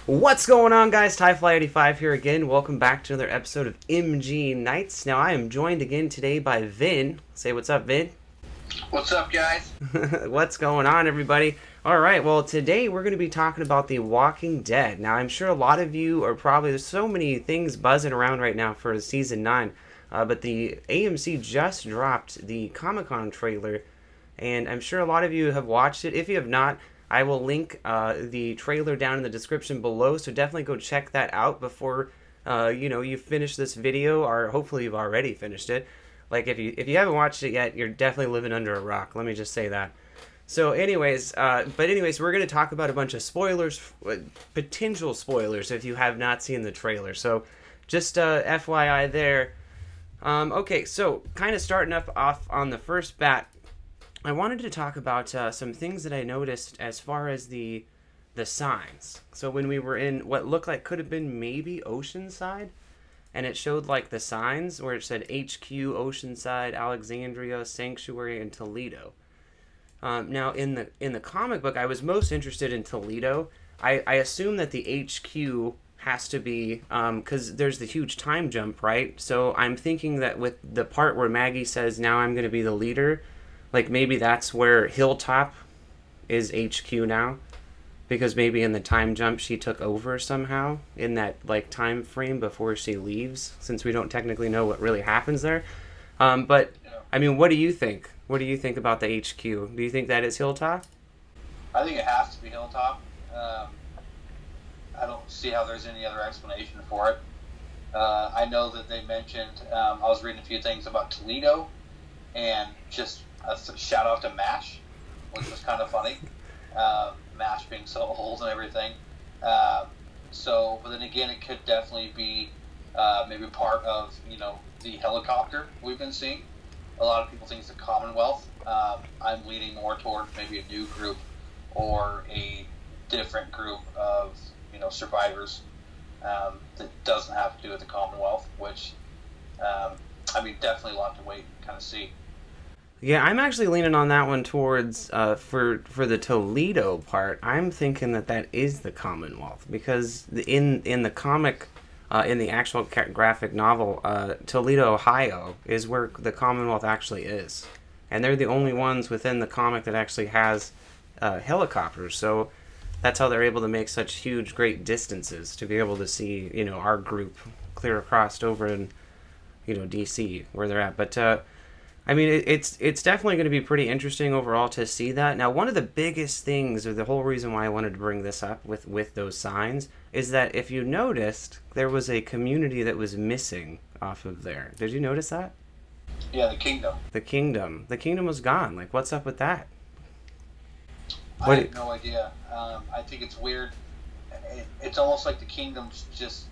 What's going on, guys? TieFly85 here again. Welcome back to another episode of MG Nights. Now, I am joined again today by Vin. Say what's up, Vin. What's up, guys? What's going on, everybody? All right, well, today we're going to be talking about The Walking Dead. Now, I'm sure a lot of you are probably, there's so many things buzzing around right now for Season 9, but the AMC just dropped the Comic-Con trailer, and I'm sure a lot of you have watched it. If you have not, I will link the trailer down in the description below, so definitely go check that out before you finish this video, or hopefully you've already finished it. Like, if you haven't watched it yet, you're definitely living under a rock. Let me just say that. So, anyways, we're going to talk about a bunch of spoilers, potential spoilers, if you have not seen the trailer. So, just FYI there. Okay, so kind of starting off on the first bat, I wanted to talk about some things that I noticed as far as the signs. So when we were in what looked like could have been maybe Oceanside, and it showed like the signs where it said HQ, Oceanside, Alexandria, Sanctuary, and Toledo. Now in the comic book, I was most interested in Toledo. I assume that the HQ has to be because there's the huge time jump, right? So I'm thinking that with the part where Maggie says, "Now I'm going to be the leader," like maybe that's where Hilltop is HQ now, because maybe in the time jump she took over somehow in that like time frame before she leaves, since we don't technically know what really happens there. But I mean, what do you think? What do you think about the HQ? Do you think that is Hilltop? I think it has to be Hilltop. I don't see how there's any other explanation for it. I know that they mentioned, I was reading a few things about Toledo, and just a shout out to MASH, which was kind of funny. MASH being so old and everything. But then again, it could definitely be maybe part of, the helicopter we've been seeing. A lot of people think it's the Commonwealth. I'm leaning more towards maybe a new group or a different group of, survivors that doesn't have to do with the Commonwealth, which, definitely a lot to wait and kind of see. Yeah, I'm actually leaning on that one towards, for the Toledo part, I'm thinking that is the Commonwealth, because in the comic, in the actual graphic novel, Toledo, Ohio is where the Commonwealth actually is. And they're the only ones within the comic that actually has helicopters, so that's how they're able to make such huge, great distances, to be able to see, our group clear across over in, DC, where they're at. But, it's definitely going to be pretty interesting overall to see that. Now, one of the biggest things, or the whole reason why I wanted to bring this up with those signs, is that if you noticed, there was a community that was missing off of there. Did you notice that? Yeah, the Kingdom. The Kingdom. The Kingdom was gone. Like, what's up with that? I have no idea. I think it's weird. It's almost like the Kingdom's just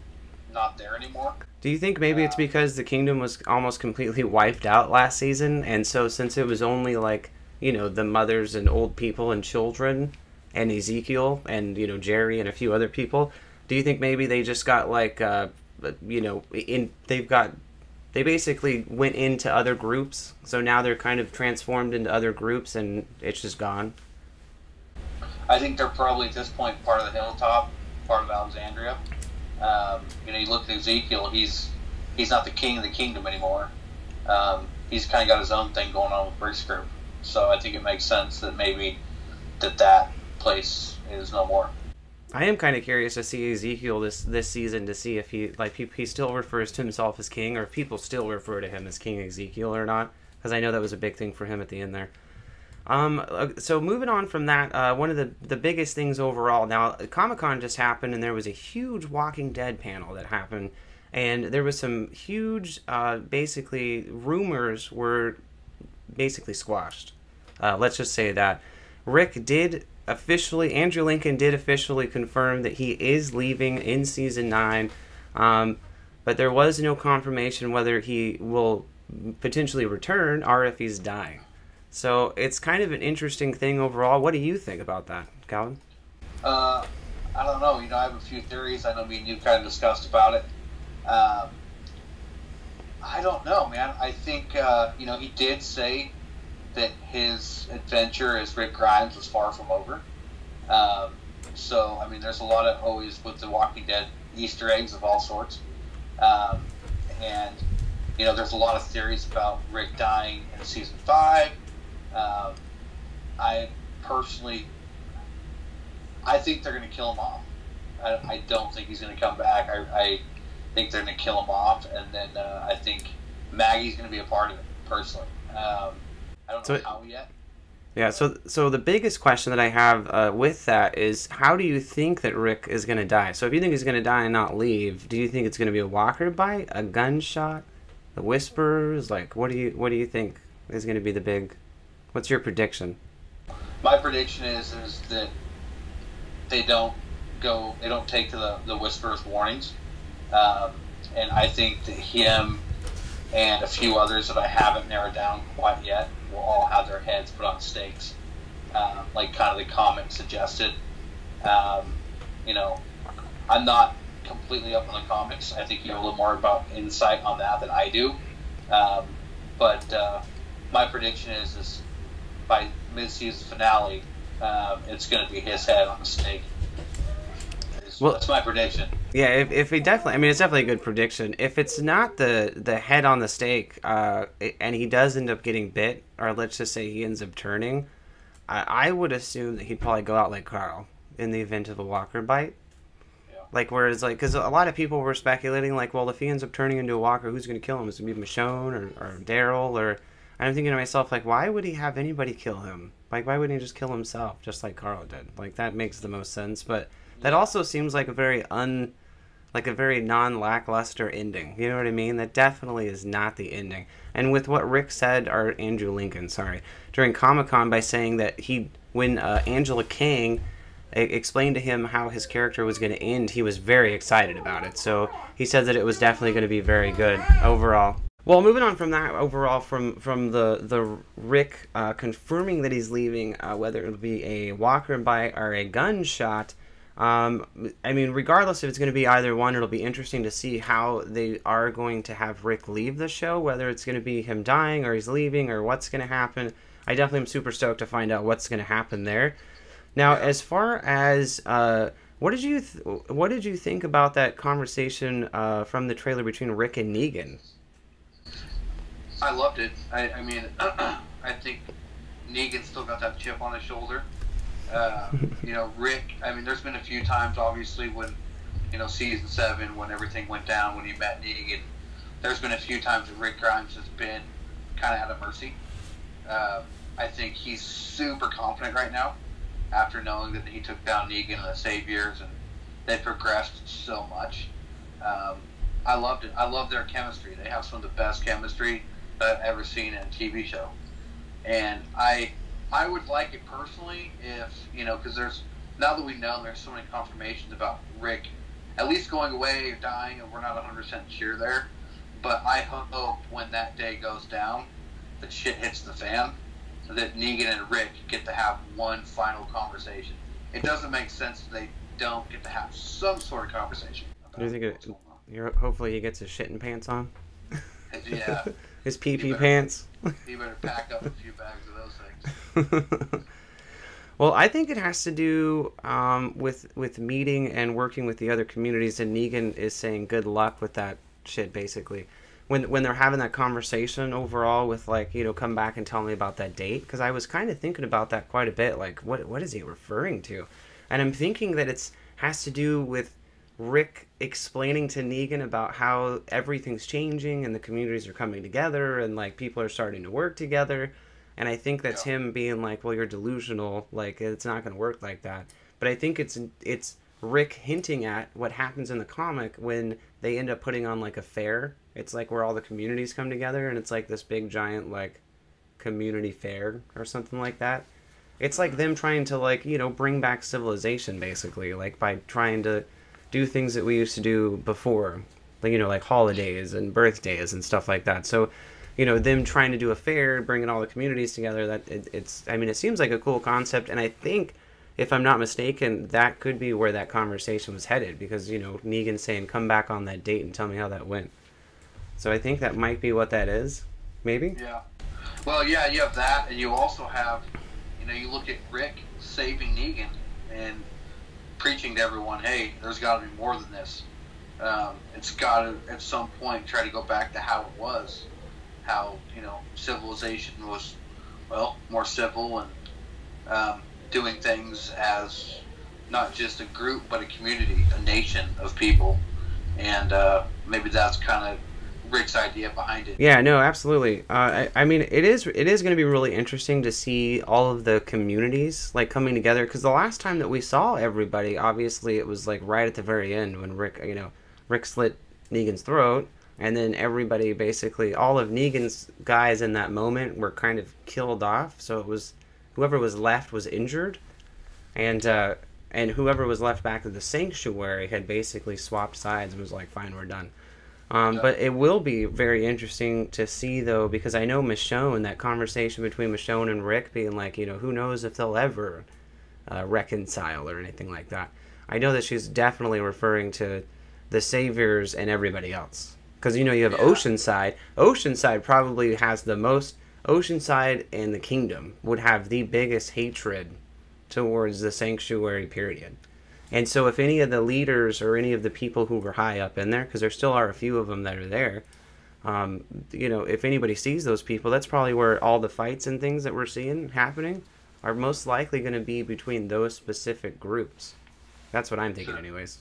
not there anymore. Do you think maybe it's because the Kingdom was almost completely wiped out last season, and so since it was only like, the mothers and old people and children and Ezekiel and, Jerry and a few other people, do you think maybe they just got like, they basically went into other groups, so now they're kind of transformed into other groups and it's just gone? I think they're probably at this point part of the Hilltop, part of Alexandria. You look at Ezekiel, he's not the king of the kingdom anymore. He's kind of got his own thing going on with Brick's group. So I think it makes sense that maybe that place is no more. I am kind of curious to see Ezekiel this season, to see if he still refers to himself as king, or if people still refer to him as King Ezekiel or not, because I know that was a big thing for him at the end there. So moving on from that, one of the biggest things overall, now Comic-Con just happened, and there was a huge Walking Dead panel that happened, and there was some huge, basically, rumors were basically squashed. Let's just say that. Andrew Lincoln did officially confirm that he is leaving in Season 9, but there was no confirmation whether he will potentially return or if he's dying. So it's kind of an interesting thing overall. What do you think about that, Calvin? I don't know. I have a few theories. I know me and you kind of discussed about it. I don't know, man. I think, he did say that his adventure as Rick Grimes was far from over. So, I mean, there's a lot of always with The Walking Dead Easter eggs of all sorts. Um, and, you know, there's a lot of theories about Rick dying in season 5. I personally, I think they're going to kill him off. I don't think he's going to come back. I think they're going to kill him off, and then I think Maggie's going to be a part of it, personally. I don't know how yet. Yeah, so the biggest question that I have with that is, how do you think that Rick is going to die? So if you think he's going to die and not leave, do you think it's going to be a walker bite, a gunshot, the whispers? Like, what do you think is going to be the big? What's your prediction? My prediction is that they don't take to the whisperers' warnings, and I think that him and a few others that I haven't narrowed down quite yet will all have their heads put on stakes, like kind of the comic suggested. You know, I'm not completely up on the comics. I think you have a little more about insight on that than I do. But my prediction is by mid-season finale, it's going to be his head on the stake. Well, that's my prediction. Yeah, if he definitely, I mean, it's definitely a good prediction. If it's not the head on the stake, and he does end up getting bit, or let's just say he ends up turning, I would assume that he'd probably go out like Carl in the event of a walker bite. Yeah. Like, whereas, like, because a lot of people were speculating, like, well, if he ends up turning into a walker, who's going to kill him? Is it going to be Michonne or Daryl? Or, and I'm thinking to myself, like, why would he have anybody kill him? Like, why wouldn't he just kill himself, just like Carl did? Like, that makes the most sense, but that also seems like a very non-lackluster ending. You know what I mean? That definitely is not the ending. And with what Rick said, or Andrew Lincoln, sorry, during Comic-Con by saying that when Angela Kang explained to him how his character was going to end, he was very excited about it. So he said that it was definitely going to be very good overall. Well, moving on from that, overall, from the Rick confirming that he's leaving, whether it'll be a walker bite or a gunshot, I mean, regardless if it's going to be either one, it'll be interesting to see how they are going to have Rick leave the show, whether it's going to be him dying or he's leaving or what's going to happen. I definitely am super stoked to find out what's going to happen there. Now, as far as what did you think about that conversation from the trailer between Rick and Negan? I loved it. I mean, I think Negan still got that chip on his shoulder. You know, Rick, I mean, there's been a few times, obviously, when, you know, season 7, when everything went down, when he met Negan, there's been a few times that Rick Grimes has been kind of at a mercy. I think he's super confident right now after knowing that he took down Negan and the Saviors, and they progressed so much. I loved it. I love their chemistry. They have some of the best chemistry that I've ever seen in a TV show. And I would like it personally if, you know, because now that we know there's so many confirmations about Rick at least going away or dying, and we're not 100% sure there. But I hope when that day goes down, that shit hits the fan, that Negan and Rick get to have one final conversation. It doesn't make sense if they don't get to have some sort of conversation. Do you think hopefully he gets his shitting pants on? Yeah. His pee-pee pants? You better pack up a few bags of those things. Well, I think it has to do with meeting and working with the other communities, and Negan is saying good luck with that shit, basically. When they're having that conversation overall with, like, you know, come back and tell me about that date, because I was kind of thinking about that quite a bit, like, what is he referring to? And I'm thinking that it has to do with Rick explaining to Negan about how everything's changing and the communities are coming together and, like, people are starting to work together. And I think that's him being like, well, you're delusional, like, it's not going to work like that. But I think it's Rick hinting at what happens in the comic when they end up putting on, like, a fair. It's like where all the communities come together, and it's like this big giant, like, community fair or something like that. It's like them trying to, like, you know, bring back civilization, basically, like, by trying to do things that we used to do before, like, you know, like holidays and birthdays and stuff like that. So, you know, them trying to do a fair, bringing all the communities together, that I mean, it seems like a cool concept, and I think, if I'm not mistaken, that could be where that conversation was headed, because, you know, Negan saying, come back on that date and tell me how that went. So I think that might be what that is, maybe? Yeah. Well, yeah, you have that, and you also have, you know, you look at Rick saving Negan, and preaching to everyone, hey, there's got to be more than this. It's got to, at some point, try to go back to how it was. How, civilization was, well, more civil and doing things as not just a group, but a community, a nation of people. And maybe that's kind of Rick's idea behind it. Yeah, no, absolutely. I mean, it is going to be really interesting to see all of the communities like coming together, because the last time that we saw everybody, obviously, it was like right at the very end when Rick slit Negan's throat, and then everybody, basically all of Negan's guys in that moment were kind of killed off. So it was whoever was left was injured, and whoever was left back at the sanctuary had basically swapped sides and was like, fine, we're done. But it will be very interesting to see, though, because I know Michonne, that conversation between Michonne and Rick being like, who knows if they'll ever reconcile or anything like that. I know that she's definitely referring to the Saviors and everybody else. Because, you have Oceanside. Oceanside probably has the most... Oceanside and the Kingdom would have the biggest hatred towards the Sanctuary, period. And so if any of the leaders or any of the people who were high up in there, because there still are a few of them that are there, if anybody sees those people, that's probably where all the fights and things that we're seeing happening are most likely going to be between those specific groups. That's what I'm thinking anyways.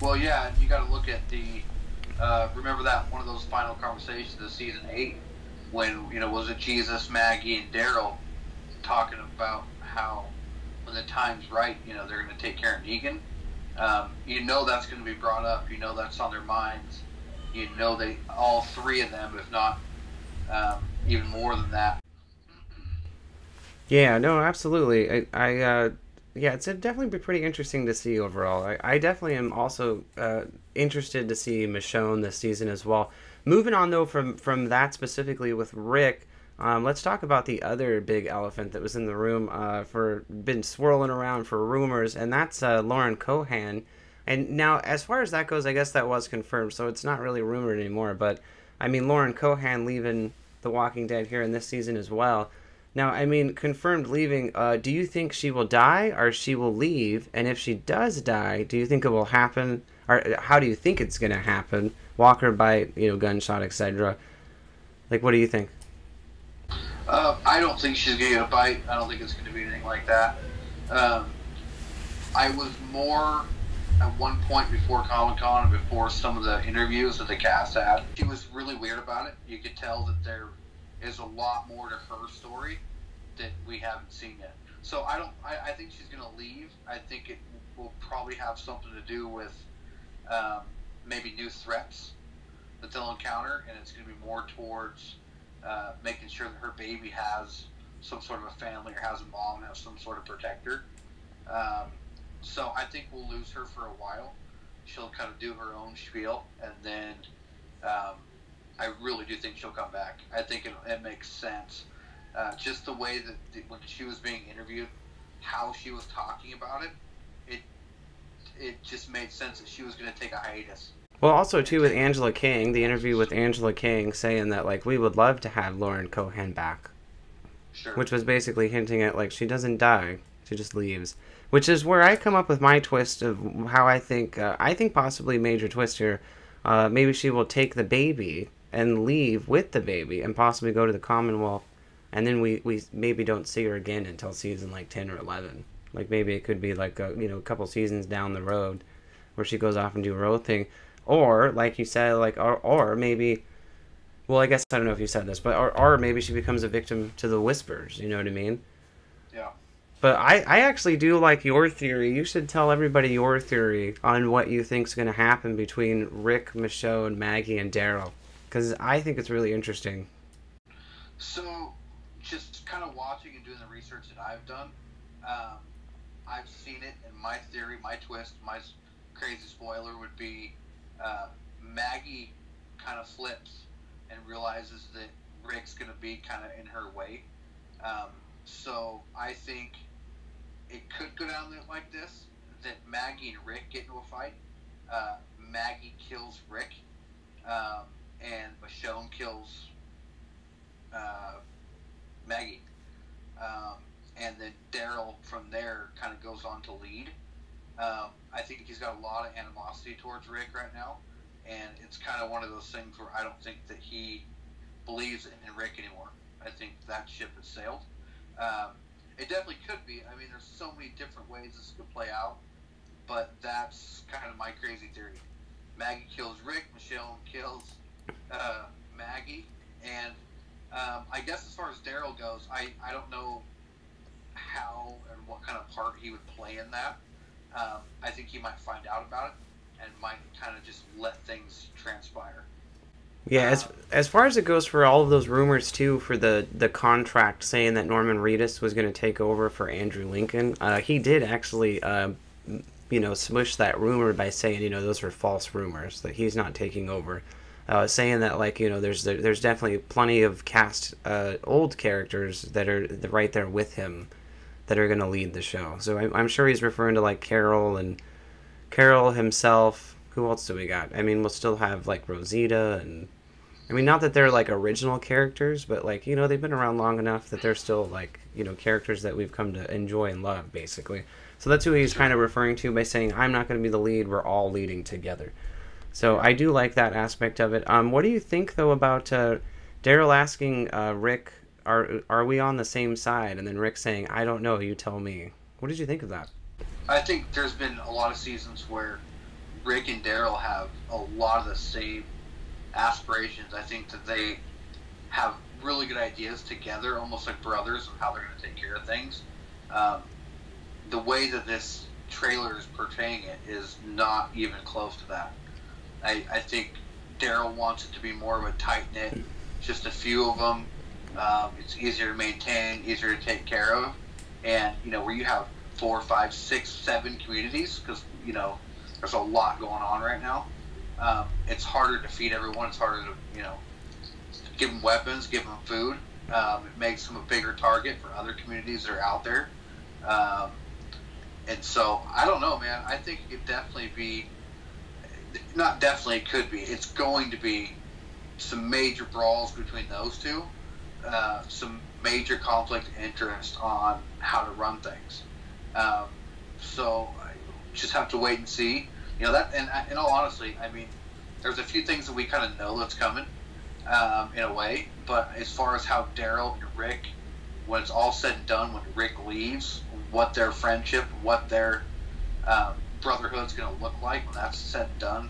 Well, yeah, you got to look at the, remember that one of those final conversations of season 8, when, was it Jesus, Maggie, and Daryl talking about how when the time's right, they're going to take care of Negan. That's going to be brought up. That's on their minds. They, all three of them, if not even more than that. Yeah, no, absolutely. It's definitely be pretty interesting to see overall. I definitely am also interested to see Michonne this season as well. Moving on, though, from that specifically with Rick, let's talk about the other big elephant that was in the room been swirling around for rumors, and that's Lauren Cohan. And now, as far as that goes, I guess that was confirmed, so it's not really rumored anymore. But, I mean, Lauren Cohan leaving The Walking Dead here in this season as well. Now, I mean, confirmed leaving, do you think she will die or she will leave? And if she does die, do you think it will happen? Or how do you think it's going to happen? Walker bite, gunshot, etc. Like, what do you think? I don't think she's going to get a bite. I don't think it's going to be anything like that. I was more at one point before Comic-Con and before some of the interviews that the cast had. She was really weird about it. You could tell that there is a lot more to her story that we haven't seen yet. So I think she's going to leave. I think it will probably have something to do with maybe new threats that they'll encounter, and it's going to be more towards making sure that her baby has some sort of a family or has a mom and has some sort of protector. So I think we'll lose her for a while. She'll kind of do her own spiel, and then I really do think she'll come back. I think it makes sense. Just the way that when she was being interviewed, how she was talking about it just made sense that she was going to take a hiatus. Well, also, too, with Angela King, the interview with Angela King saying that, like, we would love to have Lauren Cohan back. Sure. Which was basically hinting at, like, she doesn't die. She just leaves. Which is where I come up with my twist of how I think possibly major twist here. Maybe she will take the baby and leave with the baby and possibly go to the Commonwealth. And then we maybe don't see her again until season, like, 10 or 11. Like, maybe it could be, like, a couple seasons down the road where she goes off and do her own thing. Or, like you said, like, or maybe, well, I guess I don't know if you said this, but, or maybe she becomes a victim to the Whispers, you know what I mean? Yeah. But I actually do like your theory. You should tell everybody your theory on what you think's going to happen between Rick, Michonne, Maggie, and Daryl. Because I think it's really interesting. So, just kind of watching and doing the research that I've done, I've seen it, and my theory, my twist, my crazy spoiler would be Maggie kind of flips and realizes that Rick's going to be kind of in her way. So I think it could go down like this, that Maggie and Rick get into a fight. Maggie kills Rick, and Michonne kills Maggie. And then Daryl from there kind of goes on to lead. I think he's got a lot of animosity towards Rick right now, and it's kind of one of those things where I don't think that he believes in Rick anymore. I think that ship has sailed. It definitely could be. I mean, there's so many different ways this could play out, but that's kind of my crazy theory. Maggie kills Rick, Michelle kills Maggie, and I guess as far as Daryl goes, I don't know how and what kind of part he would play in that. I think he might find out about it and might kind of just let things transpire. Yeah, as far as it goes for all of those rumors too, for the contract saying that Norman Reedus was going to take over for Andrew Lincoln, he did actually, smush that rumor by saying, those are false rumors, that he's not taking over. Saying that, like, there's definitely plenty of cast old characters that are right there with him that are going to lead the show. So I'm sure he's referring to, like, Carol himself. Who else do we got? I mean, we'll still have, like, Rosita, and I mean, not that they're, like, original characters, but, like, they've been around long enough that they're still, like, characters that we've come to enjoy and love, basically. So that's who he's kind of referring to by saying, I'm not going to be the lead, we're all leading together. So I do like that aspect of it. What do you think, though, about Daryl asking Rick, are we on the same side? And then Rick saying, I don't know, you tell me. What did you think of that? I think there's been a lot of seasons where Rick and Daryl have a lot of the same aspirations. I think that they have really good ideas together, almost like brothers, of how they're going to take care of things. The way that this trailer is portraying it is not even close to that. I think Daryl wants it to be more of a tight-knit, just a few of them. It's easier to maintain, easier to take care of. And, where you have 4, 5, 6, 7 communities, because, there's a lot going on right now. It's harder to feed everyone. It's harder to, give them weapons, give them food. It makes them a bigger target for other communities that are out there. And so, I don't know, man. I think it could definitely be, not definitely, it could be. It's going to be some major brawls between those two. Some major conflict of interest on how to run things. So, I just have to wait and see. That, and in all honesty, I mean, there's a few things that we kind of know that's coming, in a way. But as far as how Daryl and Rick, when it's all said and done, when Rick leaves, what their friendship, what their brotherhood's going to look like when that's said and done,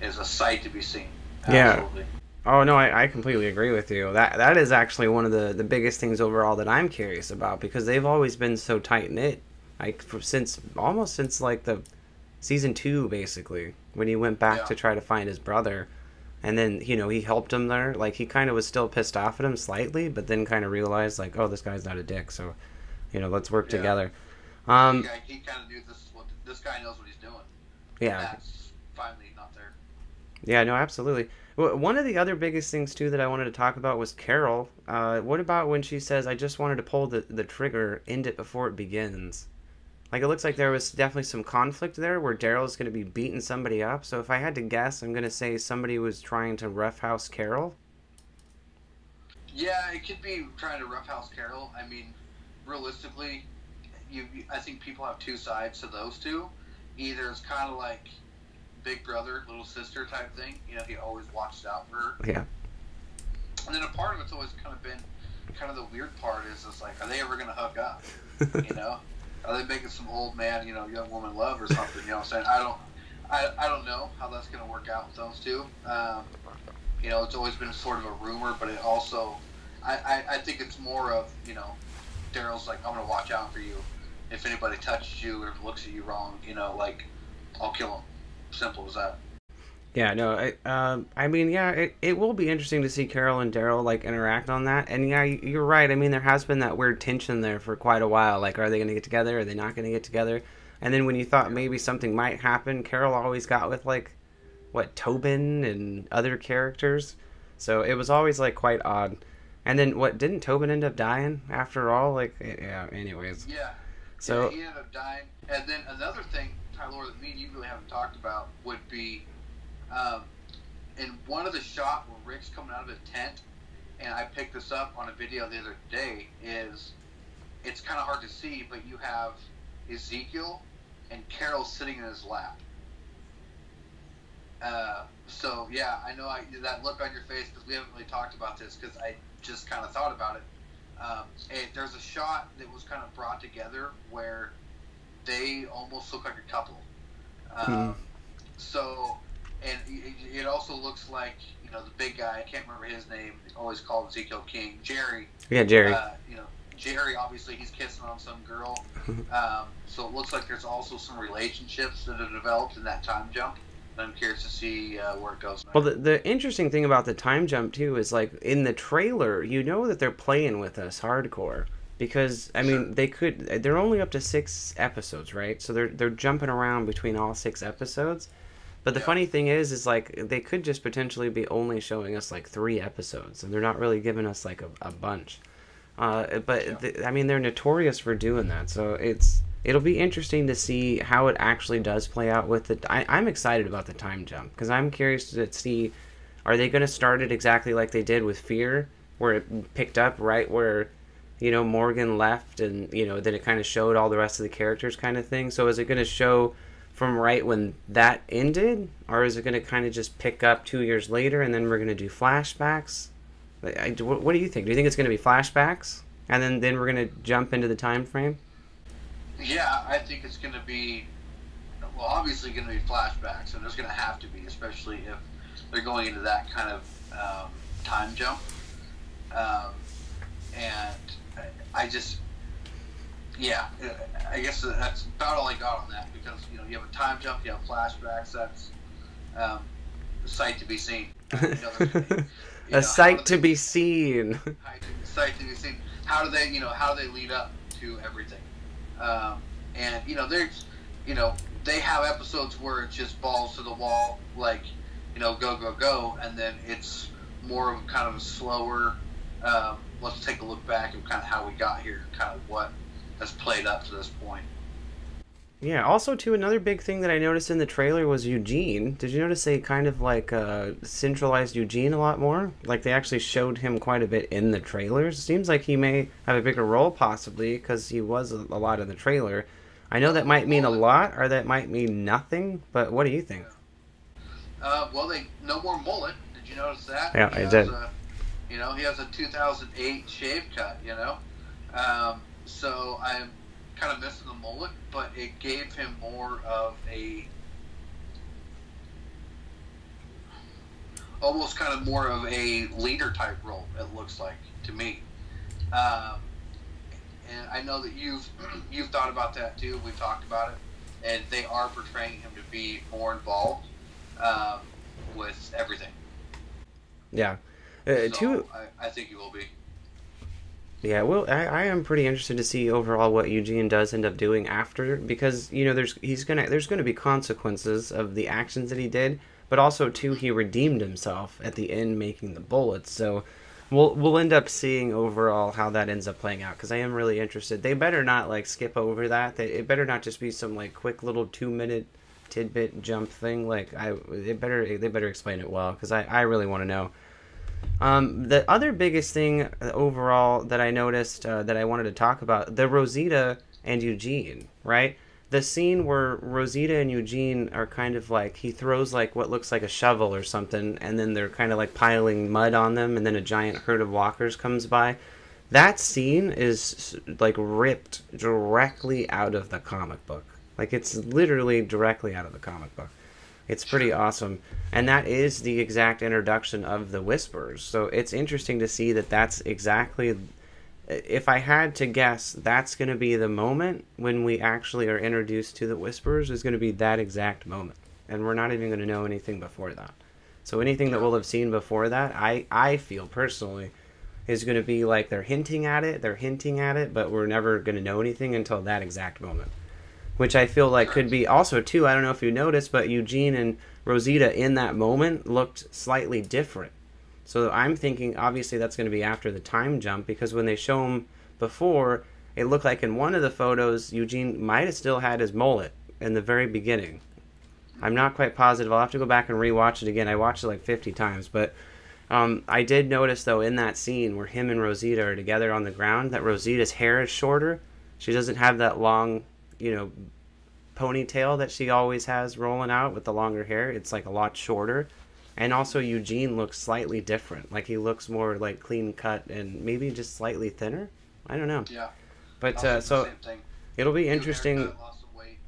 is a sight to be seen. Absolutely. Yeah. Oh, no, I completely agree with you. That is actually one of the biggest things overall that I'm curious about, because they've always been so tight-knit, like, since like the season 2, basically, when he went back to try to find his brother. And then, he helped him there. Like, he kind of was still pissed off at him slightly, but then kind of realized, like, oh, this guy's not a dick, so, let's work together. He kind of knew this guy knows what he's doing. Yeah. And that's finally not there. Yeah, no, absolutely. One of the other biggest things, too, that I wanted to talk about was Carol. What about when she says, I just wanted to pull the trigger, end it before it begins? Like, it looks like there was definitely some conflict there where Daryl's going to be beating somebody up. So if I had to guess, I'm going to say somebody was trying to roughhouse Carol. Yeah, it could be trying to roughhouse Carol. I mean, realistically, I think people have two sides to those two. Either it's kind of like big brother, little sister type thing. He always watched out for her. Yeah. And then a part of it's always kind of been, kind of the weird part is it's like, are they ever going to hook up? Are they making some old man, young woman love or something? You know what I'm saying? I don't know how that's going to work out with those two. It's always been sort of a rumor, but it also, I think it's more of, Daryl's like, I'm going to watch out for you. If anybody touches you or looks at you wrong, I'll kill him. Simple as that. Yeah, no, I mean, yeah, it will be interesting to see Carol and Daryl, like, interact on that. And, yeah, you're right. I mean, there has been that weird tension there for quite a while. Like, are they going to get together? Are they not going to get together? And then when you thought maybe something might happen, Carol always got with, like, Tobin and other characters. So it was always, like, quite odd. And then, didn't Tobin end up dying after all? Like, yeah, anyways. Yeah. So, yeah, he ended up dying. And then another thing, Tyler, that me and you really haven't talked about would be, in one of the shots where Rick's coming out of a tent, and I picked this up on a video the other day, it's kind of hard to see, but you have Ezekiel and Carol's sitting in his lap. So yeah, I know that look on your face, because we haven't really talked about this, because I just kind of thought about it. There's a shot that was kind of brought together where they almost look like a couple. So, and it also looks like, the big guy, I can't remember his name, always called Ezekiel King, Jerry. Yeah, Jerry. Jerry, obviously, he's kissing on some girl. So it looks like there's also some relationships that have developed in that time jump. I'm curious to see where it goes next. Well, the interesting thing about the time jump, too, is, like, in the trailer, that they're playing with us hardcore. Because, I mean, they're only up to 6 episodes, right? So they're jumping around between all 6 episodes. But the funny thing is, like, they could just potentially be only showing us, like, 3 episodes. And they're not really giving us, like, a bunch. I mean, they're notorious for doing that. So it'll be interesting to see how it actually does play out with it. I'm excited about the time jump, because I'm curious to see, are they going to start it exactly like they did with Fear, where it picked up right where, Morgan left, and, then it kind of showed all the rest of the characters kind of thing. So is it going to show from right when that ended, or is it going to kind of just pick up 2 years later, and then we're going to do flashbacks? What do you think? Do you think it's going to be flashbacks, and then we're going to jump into the time frame? Yeah, I think it's going to be, obviously going to be flashbacks, and there's going to have to be, especially if they're going into that kind of time jump. And I just, I guess that's about all I got on that, because, you have a time jump, you have flashbacks, that's a sight to be seen. A sight to be seen. Sight to be seen. How do they lead up to everything? And there's, they have episodes where it's just balls to the wall, like, go, go, go, and then it's more of kind of a slower, let's take a look back at kind of how we got here, kind of what has played up to this point. Yeah, also, too, another big thing that I noticed in the trailer was Eugene. Did you notice they kind of, like, centralized Eugene a lot more? Like, they actually showed him quite a bit in the trailers. It seems like he may have a bigger role, possibly, because he was a lot in the trailer. I know that might mean a lot, or that might mean nothing, but what do you think? Well, no more mullet. Did you notice that? Yeah, I did. He has a 2008 shave cut, so I'm kind of missing the mullet, but it gave him more of almost kind of more of a leader type role, it looks like to me. And I know that you've thought about that too. We've talked about it, and they are portraying him to be more involved with everything. Yeah. I think he will be. Yeah, well, I am pretty interested to see overall what Eugene does end up doing after, because there's gonna be consequences of the actions that he did, but also too he redeemed himself at the end making the bullets. So we'll end up seeing overall how that ends up playing out, because I am really interested. They better not like skip over that. It better not just be some like quick little 2-minute tidbit jump thing. Like they better explain it well, because I really want to know. The other biggest thing overall that I noticed that I wanted to talk about, the Rosita and Eugene, right? The scene where Rosita and Eugene are kind of like, he throws like what looks like a shovel or something, and then they're kind of like piling mud on them, and then a giant herd of walkers comes by. That scene is like ripped directly out of the comic book. Like, it's literally directly out of the comic book. It's pretty awesome. And that is the exact introduction of the Whispers. So it's interesting to see that that's exactly, if I had to guess, that's going to be the moment when we actually are introduced to the Whispers, is going to be that exact moment. And we're not even going to know anything before that. So anything that we'll have seen before that, I feel personally, is going to be like they're hinting at it, but we're never going to know anything until that exact moment. Which I feel like could be also, too, I don't know if you noticed, but Eugene and Rosita in that moment looked slightly different. So I'm thinking, obviously, that's going to be after the time jump, because when they show him before, it looked like in one of the photos, Eugene might have still had his mullet in the very beginning. I'm not quite positive. I'll have to go back and rewatch it again. I watched it like 50 times, but I did notice, though, in that scene where him and Rosita are together on the ground, that Rosita's hair is shorter. She doesn't have that long, ponytail that she always has rolling out with the longer hair. It's like a lot shorter. And also Eugene looks slightly different. Like he looks more like clean cut and maybe just slightly thinner. I don't know. Yeah. But so same thing. It'll be New interesting. haircut, lost some weight.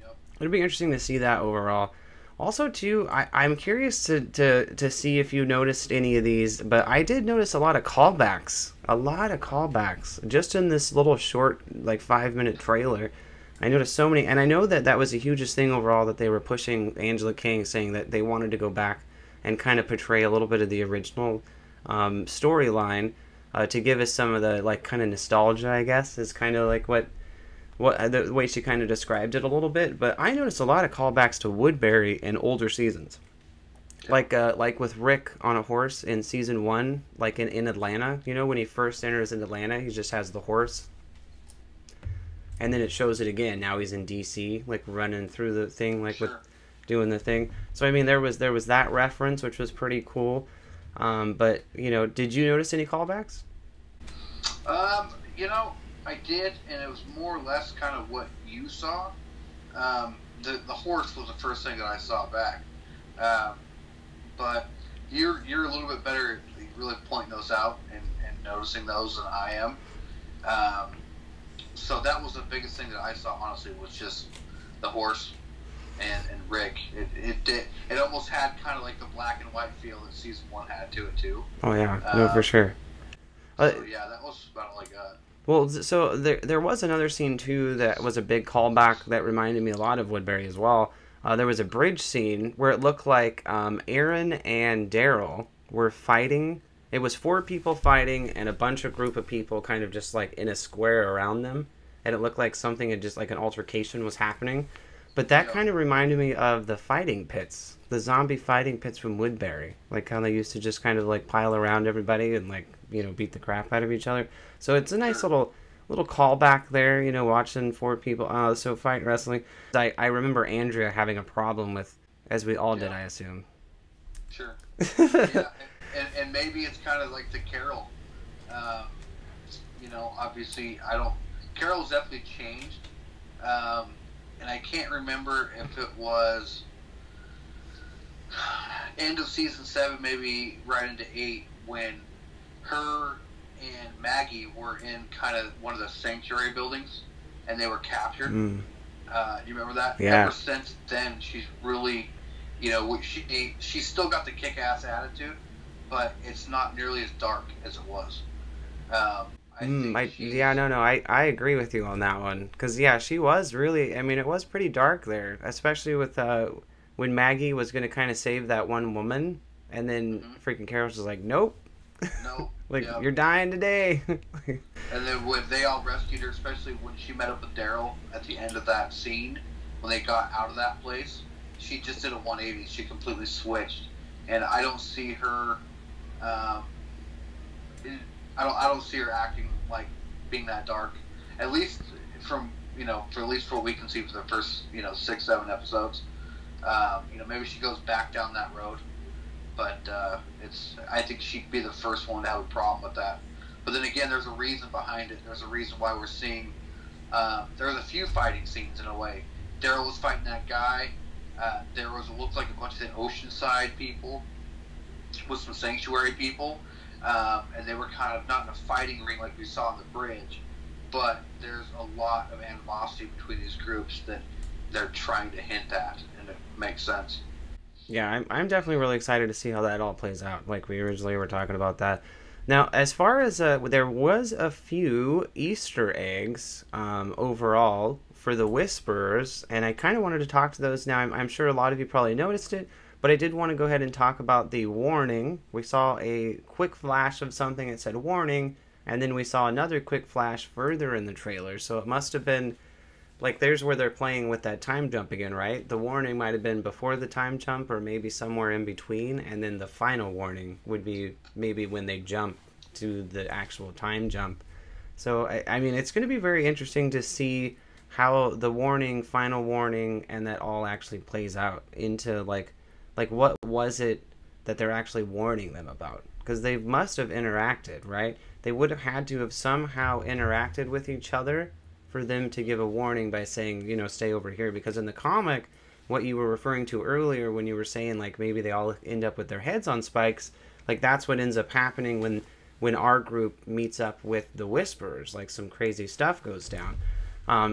Yep. It'll be interesting to see that overall. Also, too, I'm curious to see if you noticed any of these, but I did notice a lot of callbacks. A lot of callbacks. Just in this little short, like, 5-minute trailer. I noticed so many, and I know that was the hugest thing overall, that they were pushing Angela King, saying that they wanted to go back and kind of portray a little bit of the original storyline to give us some of the, like, kind of nostalgia, I guess, is kind of like what the way she kind of described it a little bit. But I noticed a lot of callbacks to Woodbury in older seasons, like with Rick on a horse in season 1, like in Atlanta. You know, when he first enters in Atlanta, he just has the horse, and then it shows it again. Now he's in DC, like running through the thing, like with doing the thing. So I mean, there was that reference, which was pretty cool. But you know, did you notice any callbacks? You know, I did, and it was more or less kind of what you saw. The horse was the first thing that I saw back, but you're a little bit better at really pointing those out and noticing those than I am. So that was the biggest thing that I saw, honestly, was just the horse and Rick. It almost had kind of like the black and white feel that season 1 had to it too. Oh yeah, no, for sure. So yeah, that was about all I got. Well, so there was another scene, too, that was a big callback that reminded me a lot of Woodbury as well. There was a bridge scene where it looked like Aaron and Daryl were fighting. It was 4 people fighting and a bunch of group of people kind of just like in a square around them. And it looked like something had just like an altercation was happening. But that kind of reminded me of the fighting pits, the zombie fighting pits from Woodbury. Like how they used to just kind of like pile around everybody and like, you know, beat the crap out of each other. So it's a nice little callback there, you know, watching 4 people. So fight wrestling. I remember Andrea having a problem with, as we all did, I assume. Sure. Yeah, and maybe it's kind of like the Carol. You know, obviously, Carol's definitely changed. And I can't remember if it was end of season 7, maybe right into 8, when her and Maggie were in kind of one of the sanctuary buildings, and they were captured. Do you remember that? Yeah. Ever since then, she's really, you know, she's still got the kick-ass attitude, but it's not nearly as dark as it was. I agree with you on that one. Because, yeah, she was really, I mean, it was pretty dark there, especially with when Maggie was going to kind of save that one woman, and then freaking Carol was like, nope. No. Like, you're dying today. And then when they all rescued her, especially when she met up with Daryl at the end of that scene, when they got out of that place, she just did a 180. She completely switched. And I don't see her, I don't see her acting like being that dark. At least from, you know, for what we can see for the first, you know, 6-7 episodes. You know, maybe she goes back down that road. But I think she'd be the first one to have a problem with that. But then again, there's a reason behind it. There's a reason why we're seeing. There was a few fighting scenes in a way. Daryl was fighting that guy. There looked like a bunch of the Oceanside people with some Sanctuary people, and they were kind of not in a fighting ring like we saw on the bridge. But there's a lot of animosity between these groups that they're trying to hint at, and it makes sense. Yeah, I'm definitely really excited to see how that all plays out, like we originally were talking about that. Now, as far as, there was a few Easter eggs overall for the Whisperers, and I kind of wanted to talk to those now. I'm sure a lot of you probably noticed it, but I did want to go ahead and talk about the warning. We saw a quick flash of something that said warning, and then we saw another quick flash further in the trailer, so it must have been... Like, there's where they're playing with that time jump again, right? The warning might have been before the time jump or maybe somewhere in between, and then the final warning would be maybe when they jump to the actual time jump. So, I mean, it's going to be very interesting to see how the warning, final warning, and that all actually plays out into, like what was it that they're actually warning them about? Because they must have interacted, right? They would have had to have somehow interacted with each other for them to give a warning by saying, you know, stay over here. Because in the comic, what you were referring to earlier when you were saying, like, maybe they all end up with their heads on spikes, like, that's what ends up happening when our group meets up with the Whisperers. Like, some crazy stuff goes down.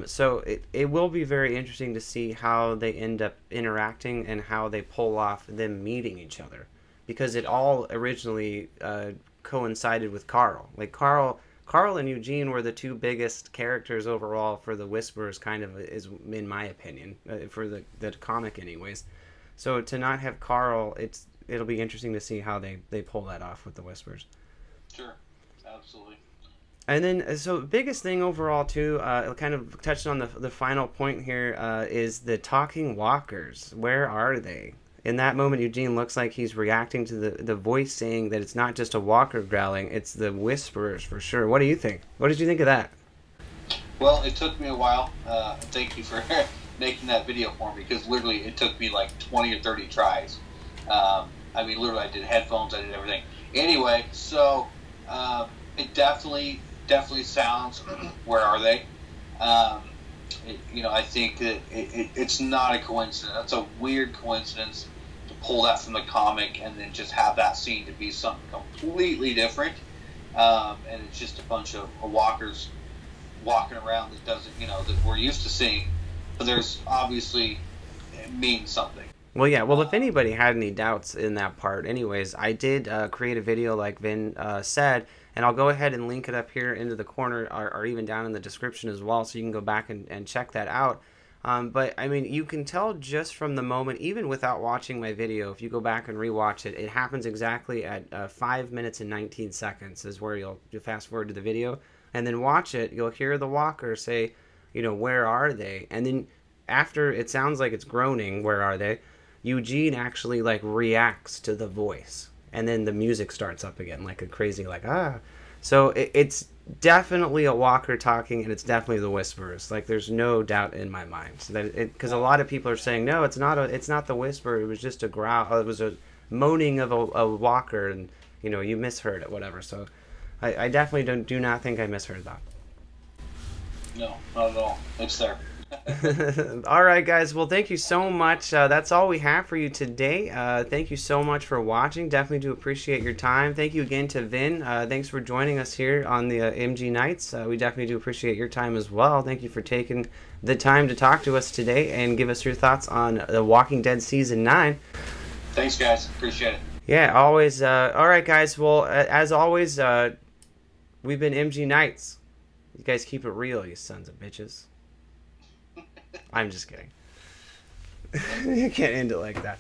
So it will be very interesting to see how they end up interacting and how they pull off them meeting each other. Because it all originally coincided with Carl. Like, Carl and Eugene were the two biggest characters overall for the Whisperers, kind of, is in my opinion, for the comic anyways. So to not have Carl, it'll be interesting to see how they pull that off with the Whisperers. Sure, absolutely. And then, so biggest thing overall too, kind of touched on the final point here, is the talking walkers. Where are they? In that moment, Eugene looks like he's reacting to the voice saying that it's not just a walker growling, it's the Whisperers for sure. What do you think? What did you think of that? Well, it took me a while. Thank you for making that video for me, because literally it took me like 20 or 30 tries. I mean, literally, I did headphones, I did everything. Anyway, so it definitely sounds, where are they? I think that it's not a coincidence. That's a weird coincidence to pull that from the comic and then just have that scene to be something completely different. And it's just a bunch of walkers walking around that doesn't, that we're used to seeing. But there's obviously, it means something. Well, yeah. Well, if anybody had any doubts in that part, anyways, I did create a video like Vin said, and I'll go ahead and link it up here into the corner or even down in the description as well, so you can go back and check that out. But, I mean, you can tell just from the moment, even without watching my video, if you go back and rewatch it, it happens exactly at 5 minutes and 19 seconds is where you'll fast forward to the video, and then watch it. You'll hear the walker say, where are they? And then after it sounds like it's groaning, where are they? Eugene actually, like, reacts to the voice. And then the music starts up again, like a crazy, like, ah. So it's definitely a walker talking, and it's definitely the Whisperers. Like, there's no doubt in my mind. So that because a lot of people are saying, no, it's not the Whisperer. It was just a growl. It was a moaning of a walker, and, you misheard it, whatever. So I definitely do not think I misheard that. No, not at all. It's there. All right, guys. Well, thank you so much. That's all we have for you today. Thank you so much for watching. Definitely do appreciate your time. Thank you again to Vin. Thanks for joining us here on the MG Nights. We definitely do appreciate your time as well. Thank you for taking the time to talk to us today and give us your thoughts on The Walking Dead Season 9. Thanks, guys. Appreciate it. Yeah, always. All right, guys. Well, as always, we've been MG Nights. You guys keep it real, you sons of bitches. I'm just kidding. You can't end it like that.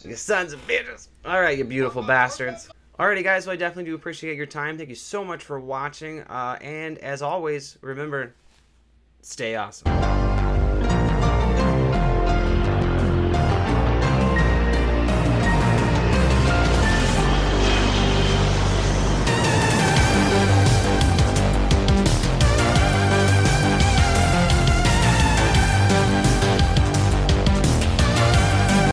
You sons of bitches. All right, you beautiful bastards. Alrighty, guys. Well, I definitely do appreciate your time. Thank you so much for watching. And as always, remember, stay awesome.